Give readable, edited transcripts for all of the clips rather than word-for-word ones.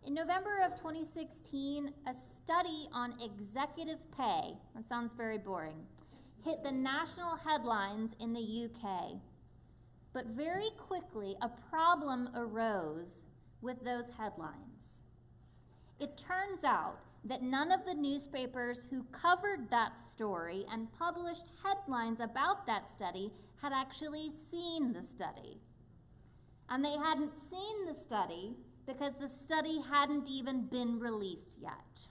In November of 2016, a study on executive pay, that sounds very boring, hit the national headlines in the UK. But very quickly, a problem arose with those headlines. It turns out that none of the newspapers who covered that story and published headlines about that study had actually seen the study. And they hadn't seen the study because the study hadn't even been released yet.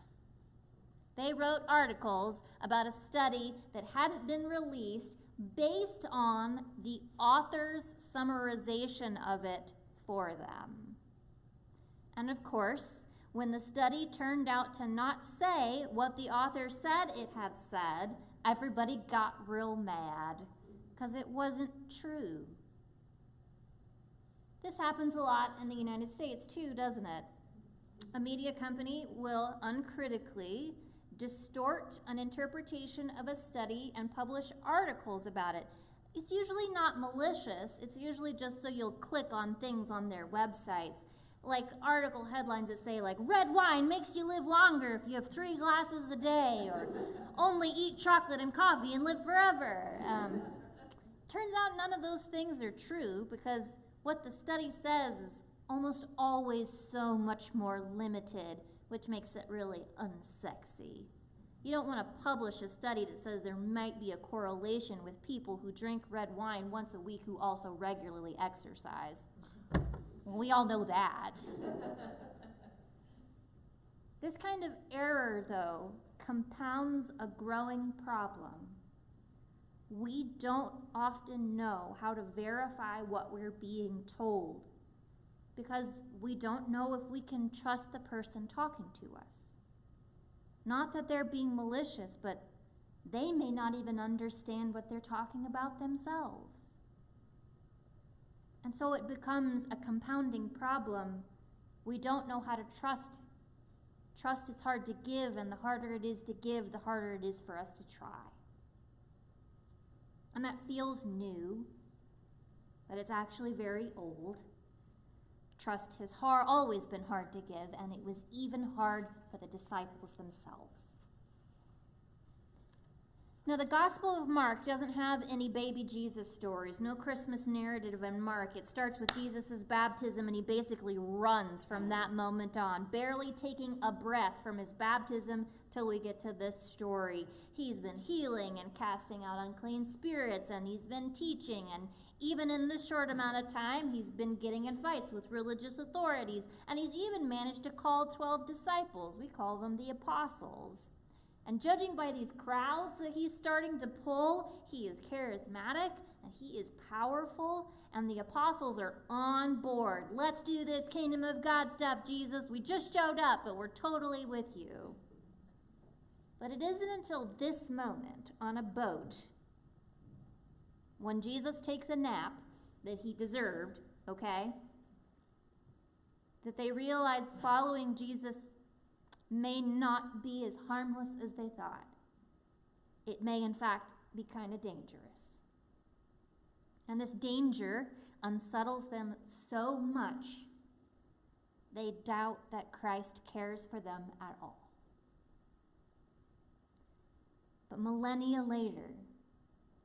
They wrote articles about a study that hadn't been released based on the author's summarization of it for them. And of course, when the study turned out to not say what the author said it had said, everybody got real mad because it wasn't true. This happens a lot in the United States too, doesn't it? A media company will uncritically distort an interpretation of a study and publish articles about it. It's usually not malicious. It's usually just so you'll click on things on their websites. Like article headlines that say like, red wine makes you live longer if you have 3 glasses a day, or only eat chocolate and coffee and live forever. Turns out none of those things are true because what the study says is almost always so much more limited, which makes it really unsexy. You don't want to publish a study that says there might be a correlation with people who drink red wine once a week who also regularly exercise. Well, we all know that. This kind of error, though, compounds a growing problem. We don't often know how to verify what we're being told because we don't know if we can trust the person talking to us. Not that they're being malicious, but they may not even understand what they're talking about themselves. And so it becomes a compounding problem. We don't know how to trust. Trust is hard to give, and the harder it is to give, the harder it is for us to try. And that feels new, but it's actually very old. Trust has always been hard to give, and it was even hard for the disciples themselves. Now, the Gospel of Mark doesn't have any baby Jesus stories, no Christmas narrative in Mark. It starts with Jesus' baptism, and he basically runs from that moment on, barely taking a breath from his baptism till we get to this story. He's been healing and casting out unclean spirits, and he's been teaching, and even in this short amount of time, he's been getting in fights with religious authorities, and he's even managed to call 12 disciples. We call them the apostles. And judging by these crowds that he's starting to pull, he is charismatic and he is powerful, and the apostles are on board. Let's do this kingdom of God stuff, Jesus. We just showed up, but we're totally with you. But it isn't until this moment on a boat, when Jesus takes a nap that he deserved, okay, that they realize following Jesus may not be as harmless as they thought. It may, in fact, be kind of dangerous. And this danger unsettles them so much, they doubt that Christ cares for them at all. But millennia later,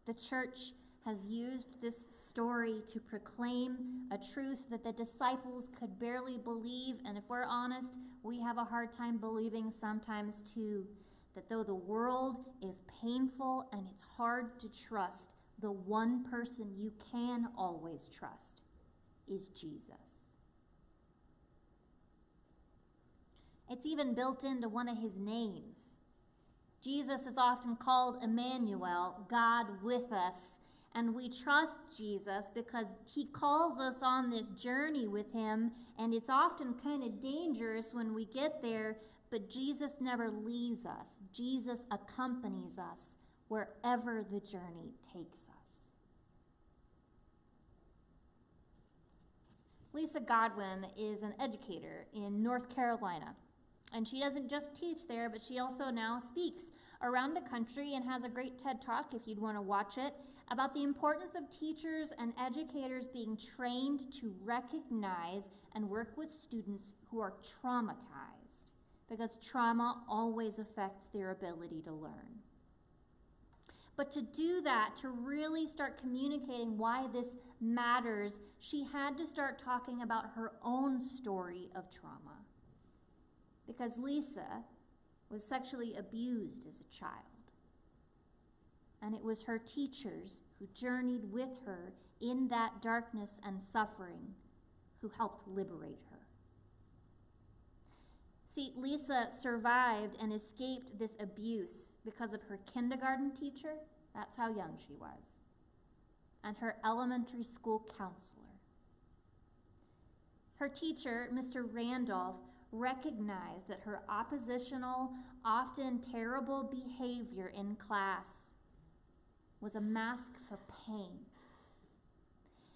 the church has used this story to proclaim a truth that the disciples could barely believe, and if we're honest, we have a hard time believing sometimes too, that though the world is painful and it's hard to trust, the one person you can always trust is Jesus. It's even built into one of his names. Jesus is often called Emmanuel, God with us. And we trust Jesus because he calls us on this journey with him, and it's often kind of dangerous when we get there, but Jesus never leaves us. Jesus accompanies us wherever the journey takes us. Lisa Godwin is an educator in North Carolina. And she doesn't just teach there, but she also now speaks around the country and has a great TED Talk if you'd want to watch it. about the importance of teachers and educators being trained to recognize and work with students who are traumatized, because trauma always affects their ability to learn. But to do that, to really start communicating why this matters, she had to start talking about her own story of trauma. Because Lisa was sexually abused as a child. And it was her teachers who journeyed with her in that darkness and suffering who helped liberate her. See, Lisa survived and escaped this abuse because of her kindergarten teacher, that's how young she was, and her elementary school counselor. Her teacher, Mr. Randolph, recognized that her oppositional, often terrible behavior in class was a mask for pain.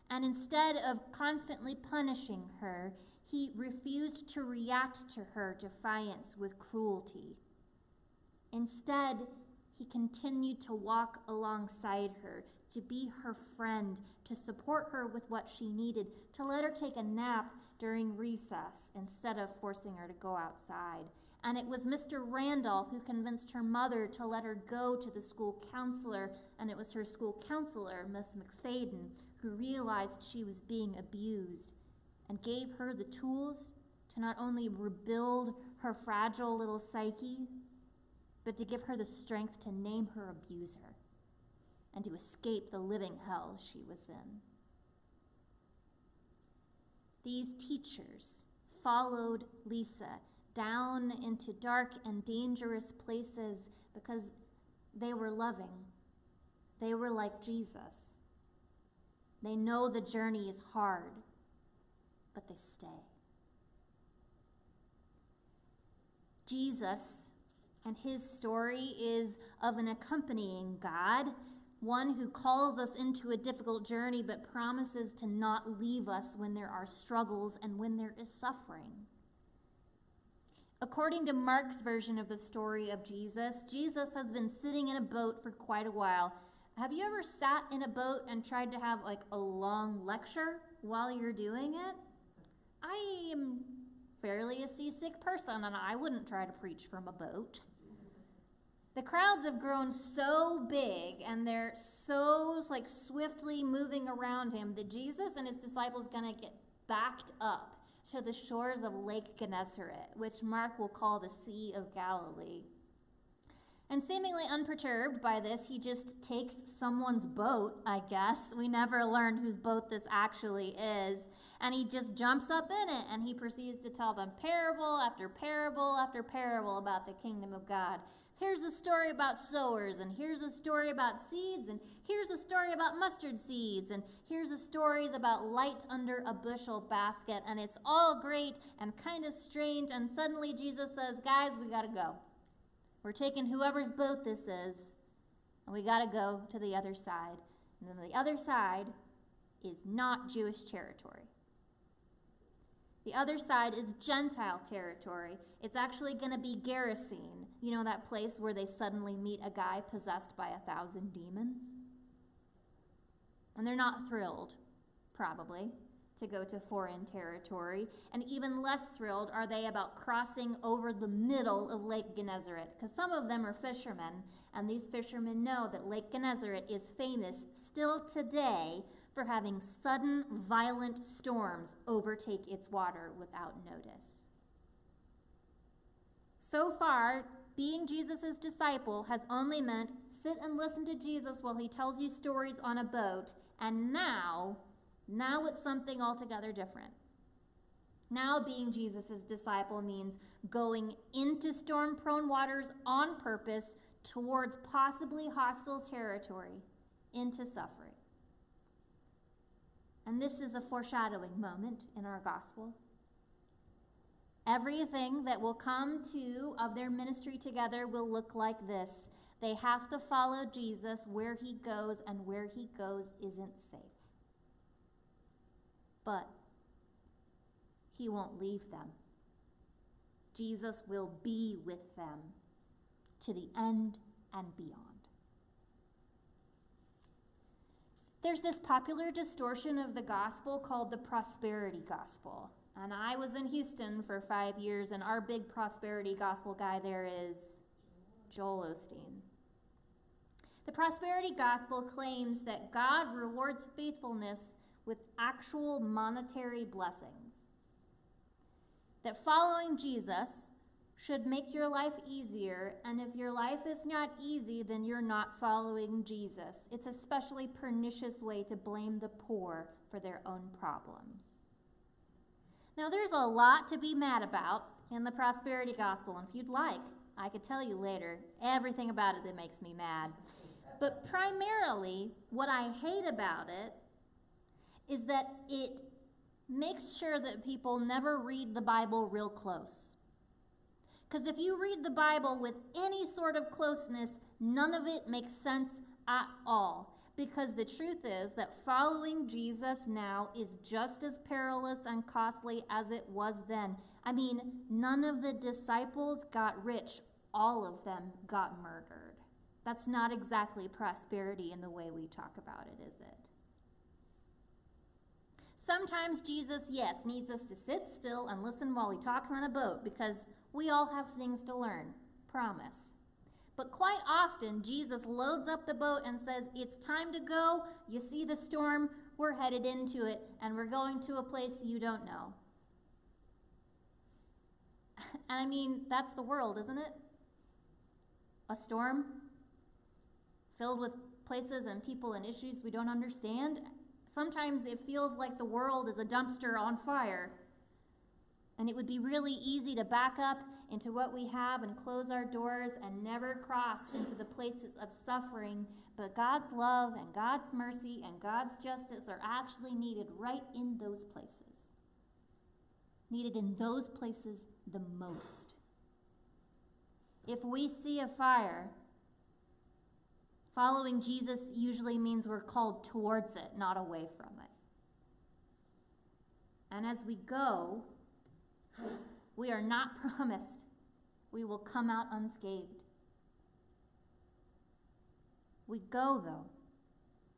And instead of constantly punishing her, he refused to react to her defiance with cruelty. Instead, he continued to walk alongside her, to be her friend, to support her with what she needed, to let her take a nap during recess instead of forcing her to go outside. And it was Mr. Randolph who convinced her mother to let her go to the school counselor, and it was her school counselor, Miss McFadden, who realized she was being abused and gave her the tools to not only rebuild her fragile little psyche, but to give her the strength to name her abuser and to escape the living hell she was in. These teachers followed Lisa down into dark and dangerous places because they were loving. They were like Jesus. They know the journey is hard, but they stay. Jesus and his story is of an accompanying God, one who calls us into a difficult journey but promises to not leave us when there are struggles and when there is suffering. According to Mark's version of the story of Jesus, Jesus has been sitting in a boat for quite a while. Have you ever sat in a boat and tried to have like a long lecture while you're doing it? I am fairly a seasick person, and I wouldn't try to preach from a boat. The crowds have grown so big, and they're so like swiftly moving around him that Jesus and his disciples are going to get backed up to the shores of Lake Gennesaret, which Mark will call the Sea of Galilee. And seemingly unperturbed by this, he just takes someone's boat, I guess. We never learned whose boat this actually is. And he just jumps up in it, and he proceeds to tell them parable after parable after parable about the kingdom of God. Here's a story about sowers, and here's a story about seeds, and here's a story about mustard seeds, and here's a stories about light under a bushel basket, and it's all great and kind of strange, and suddenly Jesus says, guys, we gotta go. We're taking whoever's boat this is, and we gotta go to the other side. And then the other side is not Jewish territory. The other side is Gentile territory. It's actually going to be Grasham. You know that place where they suddenly meet a guy possessed by 1,000 demons? And they're not thrilled, probably, to go to foreign territory. And even less thrilled are they about crossing over the middle of Lake Gennesaret, because some of them are fishermen, and these fishermen know that Lake Gennesaret is famous still today for having sudden, violent storms overtake its water without notice. So far, being Jesus' disciple has only meant sit and listen to Jesus while he tells you stories on a boat, and now it's something altogether different. Now being Jesus' disciple means going into storm-prone waters on purpose towards possibly hostile territory, into suffering. And this is a foreshadowing moment in our gospel. Everything that will come to of their ministry together will look like this. They have to follow Jesus where he goes, and where he goes isn't safe. But he won't leave them. Jesus will be with them to the end and beyond. There's this popular distortion of the gospel called the prosperity gospel. And I was in Houston for 5 years, and our big prosperity gospel guy there is Joel Osteen. The prosperity gospel claims that God rewards faithfulness with actual monetary blessings. That following Jesus should make your life easier, and if your life is not easy, then you're not following Jesus. It's a especially pernicious way to blame the poor for their own problems. Now, there's a lot to be mad about in the prosperity gospel, and if you'd like, I could tell you later everything about it that makes me mad. But primarily, what I hate about it is that it makes sure that people never read the Bible real close. Because if you read the Bible with any sort of closeness, none of it makes sense at all. Because the truth is that following Jesus now is just as perilous and costly as it was then. I mean, none of the disciples got rich. All of them got murdered. That's not exactly prosperity in the way we talk about it, is it? Sometimes Jesus, yes, needs us to sit still and listen while he talks on a boat because we all have things to learn, promise. But quite often, Jesus loads up the boat and says, it's time to go. You see the storm, we're headed into it, and we're going to a place you don't know. And I mean, that's the world, isn't it? A storm filled with places and people and issues we don't understand. Sometimes it feels like the world is a dumpster on fire. And it would be really easy to back up into what we have and close our doors and never cross into the places of suffering. But God's love and God's mercy and God's justice are actually needed right in those places. Needed in those places the most. If we see a fire, following Jesus usually means we're called towards it, not away from it. And as we go, we are not promised we will come out unscathed. We go, though.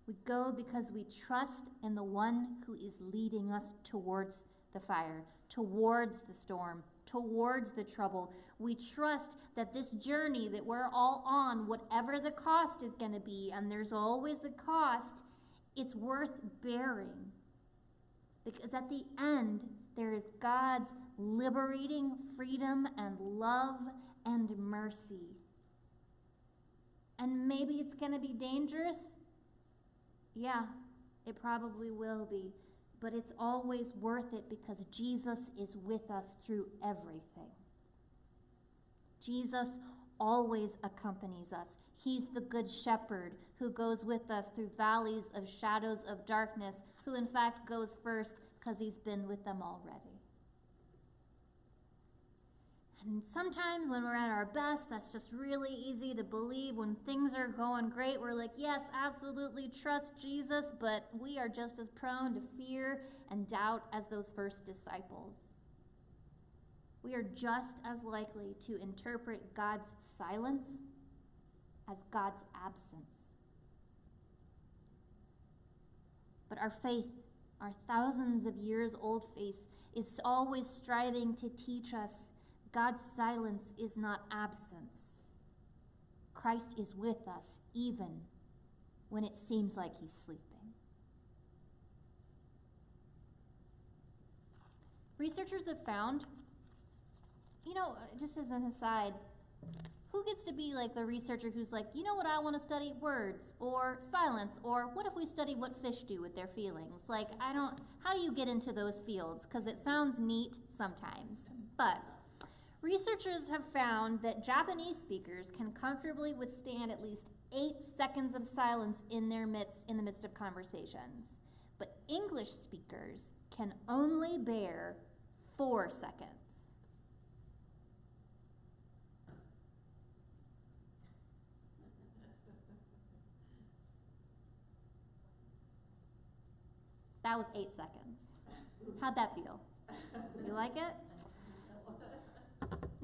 We go because we trust in the one who is leading us towards the fire, towards the storm, towards the trouble. We trust that this journey that we're all on, whatever the cost is going to be, and there's always a cost, it's worth bearing. Because at the end, there is God's liberating freedom and love and mercy. And maybe it's going to be dangerous. Yeah, it probably will be. But it's always worth it because Jesus is with us through everything. Jesus always accompanies us. He's the good shepherd who goes with us through valleys of shadows of darkness, who in fact goes first because he's been with them already. And sometimes when we're at our best, that's just really easy to believe. When things are going great, we're like, yes, absolutely trust Jesus, but we are just as prone to fear and doubt as those first disciples. We are just as likely to interpret God's silence as God's absence. But our faith, our thousands of years old faith, is always striving to teach us God's silence is not absence. Christ is with us even when it seems like he's sleeping. Researchers have found, just as an aside, who gets to be like the researcher who's like, you know what I want to study? Words or silence, or what if we study what fish do with their feelings? Like, how do you get into those fields? Because it sounds neat sometimes, but researchers have found that Japanese speakers can comfortably withstand at least 8 seconds of silence in the midst of conversations. But English speakers can only bear 4 seconds. That was 8 seconds. How'd that feel? You like it?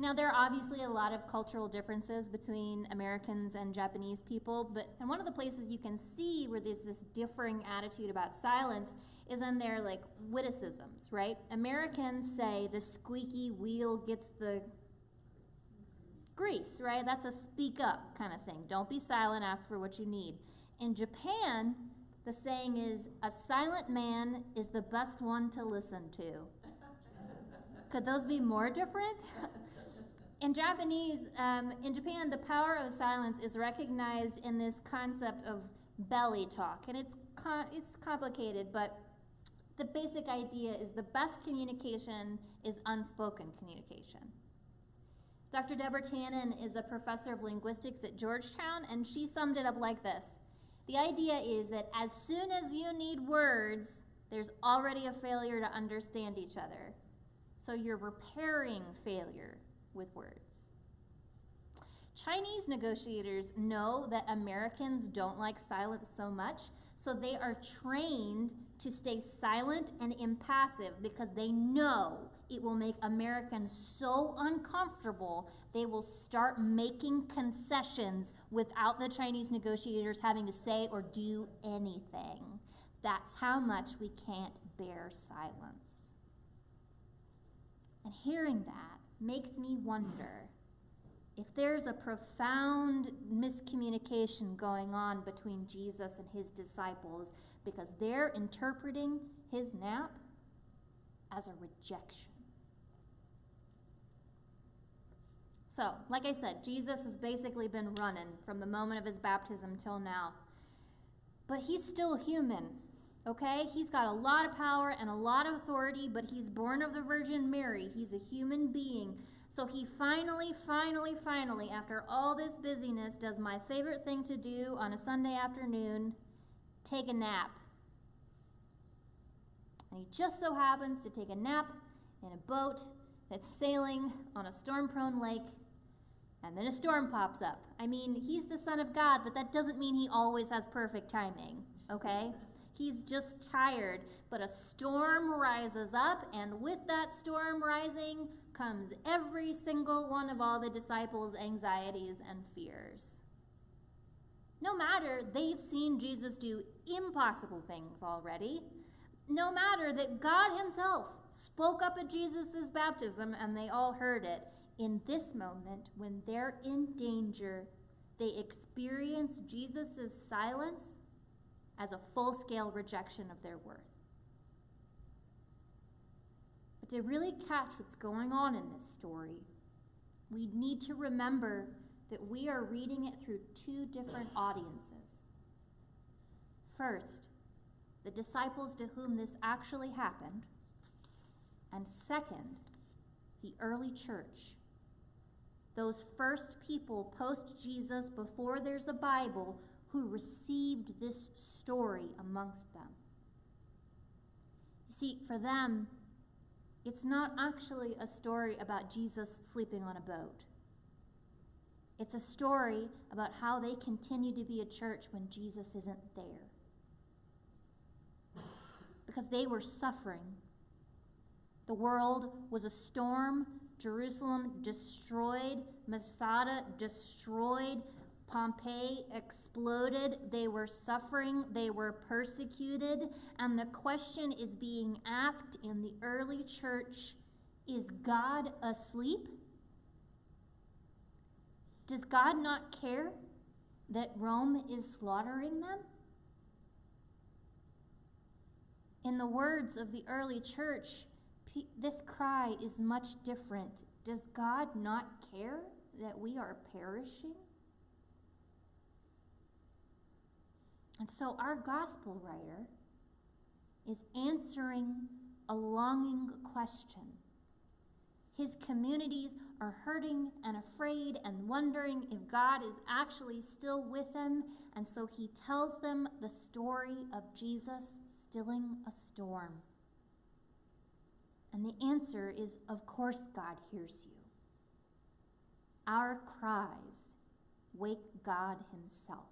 Now, there are obviously a lot of cultural differences between Americans and Japanese people, and one of the places you can see where there's this differing attitude about silence is in their like witticisms, right? Americans say the squeaky wheel gets the grease, right? That's a speak up kind of thing. Don't be silent, ask for what you need. In Japan, the saying is, a silent man is the best one to listen to. Could those be more different? In Japan, the power of silence is recognized in this concept of belly talk. And it's complicated, but the basic idea is the best communication is unspoken communication. Dr. Deborah Tannen is a professor of linguistics at Georgetown, and she summed it up like this. The idea is that as soon as you need words, there's already a failure to understand each other. So you're repairing failure with words. Chinese negotiators know that Americans don't like silence so much, so they are trained to stay silent and impassive because they know it will make Americans so uncomfortable they will start making concessions without the Chinese negotiators having to say or do anything. That's how much we can't bear silence. And hearing that makes me wonder if there's a profound miscommunication going on between Jesus and his disciples because they're interpreting his nap as a rejection. So, like I said, Jesus has basically been running from the moment of his baptism till now. But he's still human, okay? He's got a lot of power and a lot of authority, but he's born of the Virgin Mary. He's a human being. So he finally, after all this busyness, does my favorite thing to do on a Sunday afternoon, take a nap. And he just so happens to take a nap in a boat that's sailing on a storm-prone lake, and then a storm pops up. I mean, he's the Son of God, but that doesn't mean he always has perfect timing, okay? He's just tired, but a storm rises up, and with that storm rising comes every single one of all the disciples' anxieties and fears. No matter they've seen Jesus do impossible things already, no matter that God himself spoke up at Jesus' baptism and they all heard it, in this moment, when they're in danger, they experience Jesus' silence as a full-scale rejection of their worth. But to really catch what's going on in this story, we need to remember that we are reading it through two different audiences. First, the disciples to whom this actually happened, and second, the early church. Those first people post-Jesus, before there's a Bible, who received this story amongst them. You see, for them, it's not actually a story about Jesus sleeping on a boat. It's a story about how they continue to be a church when Jesus isn't there. Because they were suffering. The world was a storm. Jerusalem destroyed. Masada destroyed. Pompeii exploded. They were suffering. They were persecuted. And the question is being asked in the early church, is God asleep? Does God not care that Rome is slaughtering them? In the words of the early church, this cry is much different. Does God not care that we are perishing? And so our gospel writer is answering a longing question. His communities are hurting and afraid and wondering if God is actually still with them, and so he tells them the story of Jesus stilling a storm. And the answer is, of course God hears you. Our cries wake God himself.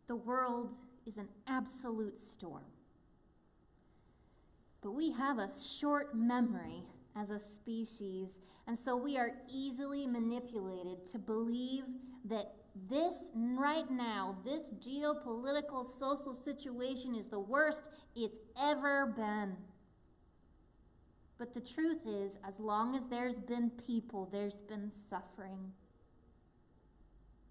The world is an absolute storm. But we have a short memory as a species, and so we are easily manipulated to believe that this right now, this geopolitical social situation is the worst it's ever been. But the truth is, as long as there's been people, there's been suffering.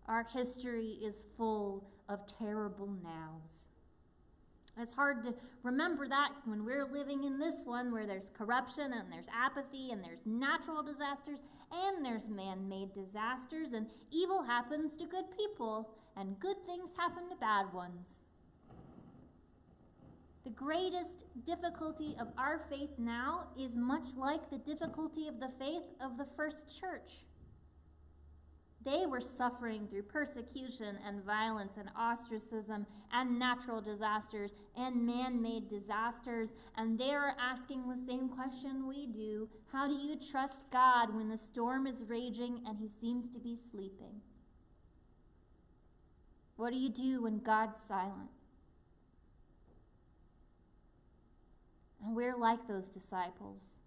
Our history is full of terrible nows. It's hard to remember that when we're living in this one where there's corruption and there's apathy and there's natural disasters and there's man-made disasters, and evil happens to good people and good things happen to bad ones. The greatest difficulty of our faith now is much like the difficulty of the faith of the first church. They were suffering through persecution and violence and ostracism and natural disasters and man-made disasters, and they are asking the same question we do. How do you trust God when the storm is raging and he seems to be sleeping? What do you do when God's silent? And we're like those disciples.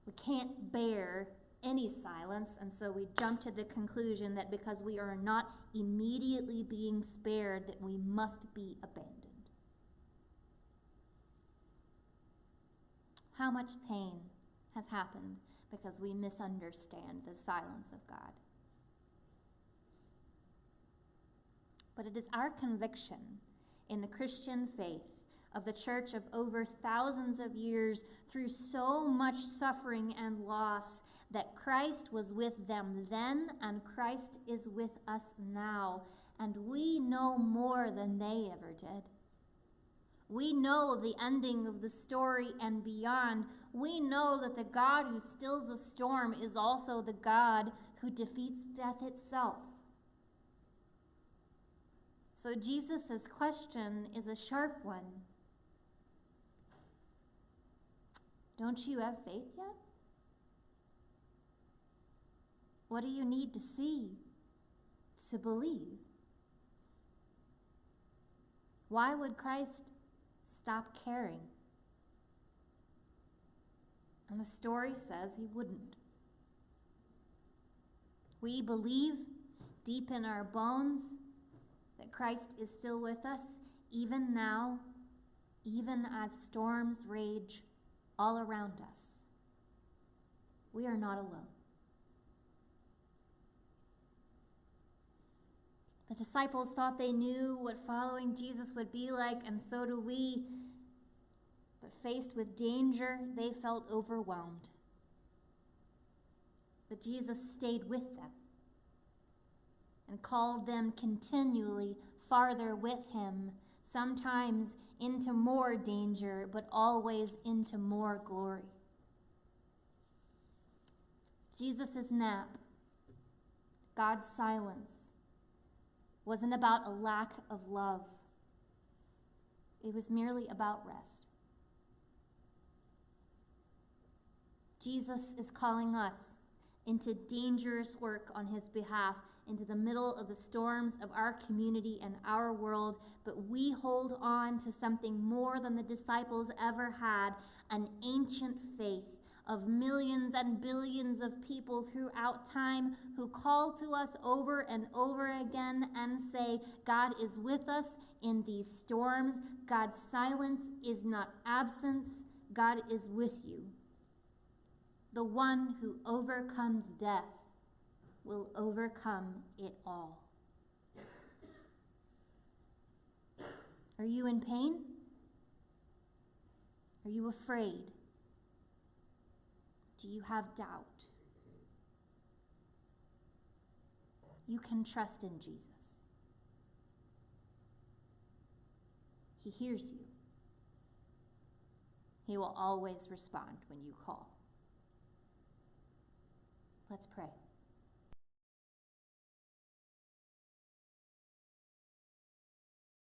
We can't bear any silence, and so we jump to the conclusion that because we are not immediately being spared, that we must be abandoned. How much pain has happened because we misunderstand the silence of God? But it is our conviction in the Christian faith of the church of over thousands of years through so much suffering and loss that Christ was with them then and Christ is with us now, and we know more than they ever did. We know the ending of the story and beyond. We know that the God who stills a storm is also the God who defeats death itself. So Jesus' question is a sharp one. Don't you have faith yet? What do you need to see to believe? Why would Christ stop caring? And the story says he wouldn't. We believe deep in our bones that Christ is still with us, even now, even as storms rage all around us. We are not alone. The disciples thought they knew what following Jesus would be like, and so do we. But faced with danger, they felt overwhelmed. But Jesus stayed with them and called them continually farther with him, sometimes into more danger, but always into more glory. Jesus' nap, God's silence, wasn't about a lack of love. It was merely about rest. Jesus is calling us into dangerous work on his behalf, into the middle of the storms of our community and our world, but we hold on to something more than the disciples ever had, an ancient faith of millions and billions of people throughout time who call to us over and over again and say, God is with us in these storms. God's silence is not absence. God is with you. The one who overcomes death will overcome it all. Are you in pain? Are you afraid? Do you have doubt? You can trust in Jesus. He hears you. He will always respond when you call. Let's pray.